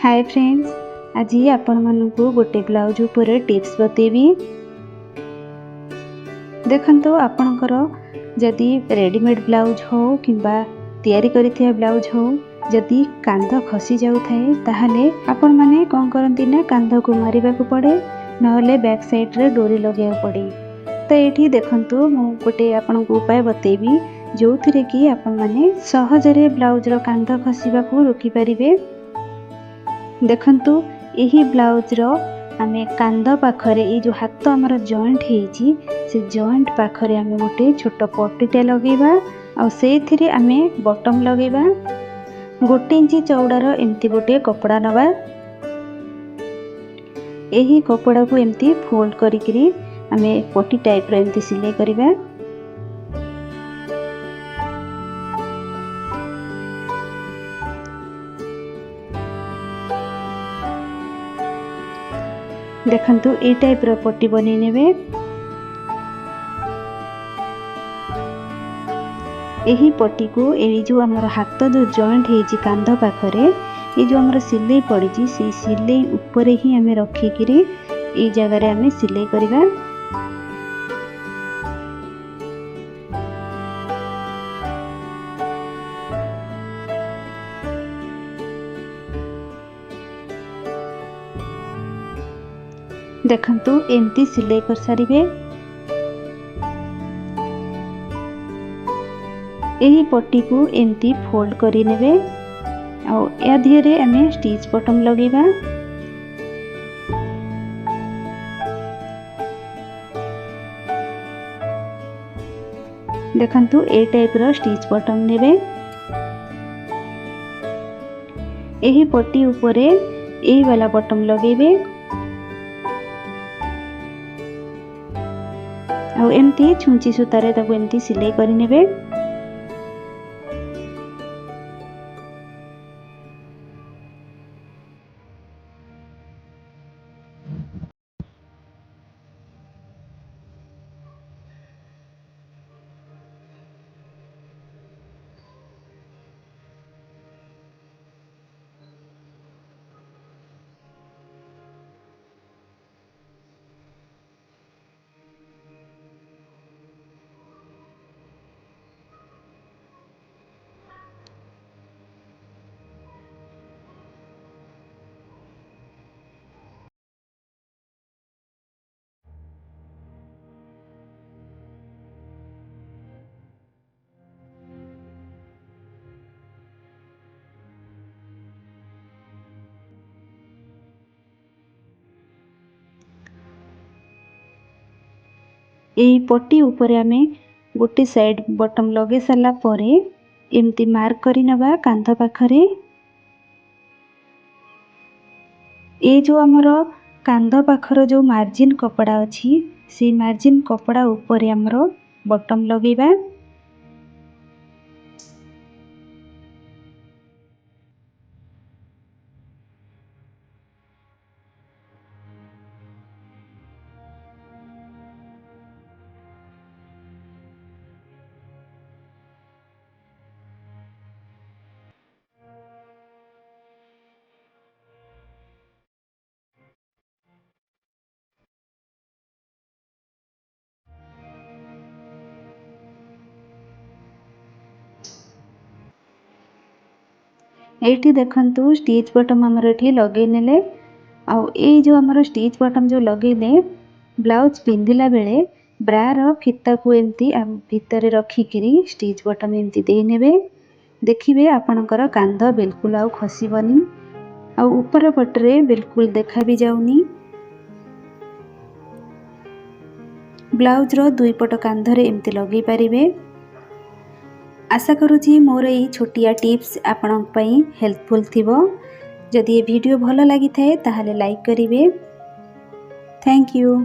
Hi friends, आज आपण मानकु गोटे ब्लाउज उपर टिप्स बतेबी। देखंतो आपणकर जदि रेडीमेड ब्लाउज हो किंबा तैयारी करिथिया ब्लाउज हो, जदि कांध खसी जाउ थाए ताहले आपण माने कोन करंती ना कांध को मारिबा को पड़े, नहले बैक साइड रे डोरी लगेया पड़े। तो एठी देखंतो मु गोटे आपण को उपाय बतेबी जो थिरे कि आपण माने सहज रे ब्लाउज रो कांध खसीबा को रोकी परिबे। देखंतु यही ब्लाउज रो आमे कांध पाखरे ये जो हाथ आमर जॉइंट हेची से जॉइंट पाखरे आमे गोटे छोट पट्टीटे लगेबा आ सेथिरे आमे बटम लगेबा। 1 इंच चौड़ार एमती गोटे कपड़ा नबा। यही कपड़ा को एमती फोल्ड करिकरी आमे पट्टी टाइप रो एमती सिलाई करिबा। देखंतु ए टाइप रो पट्टी बनै नेबे। एही पट्टी को ए जो हमर हाथ जो जॉइंट हेजी कांध पाखरे ए जो हमर सिलाई पड़ीची से सिलाई ऊपर ही हमें रखी किरी ए जगह रे हमें सिलाई करिबा। देखंतु एमती सिलाई कर सारिबे। एही पट्टी को एमती फोल्ड करी नेबे आ या धीरे हमें स्टिच बटम लगेबा। देखंतु ए टाइप रो स्टिच बटम नेबे। एही पट्टी ऊपरे एही वाला बटम लगेबे आ एमती छुंची सूतारे ताको एमती सिलाई करी नेबे। एही पट्टी ऊपर आमे गोटे साइड बटम लगे सारा परे एमती मार्क करी नबा कांध पाखरे। ए जो हमर कांध पाखर जो मार्जिन कपड़ा अछि से मार्जिन कपड़ा ऊपर हमर बटम लगेबा। एठी देखंतु स्टिच बटम हमर एठी लगे नेले आ ए जो हमर स्टिच बटम जो लगेले ब्लाउज पिंधिला बेले ब्रा रो फीता को एमती भीतर रखी करी स्टिच बटम एमती दे नेबे। देखिबे आपनकर कांध बिल्कुल आउ खसीबनी आ ऊपर पटरे बिल्कुल देखा भी जाउनी। ब्लाउज रो दुई पट कांधरे एमती लगे पारिबे। आशा करूची मोर ये छोटिया टिप्स आपन पई हेल्पफुल थिबो। जदि ये वीडियो भलो लागि थाए ताहले लाइक करिवे। Thank you.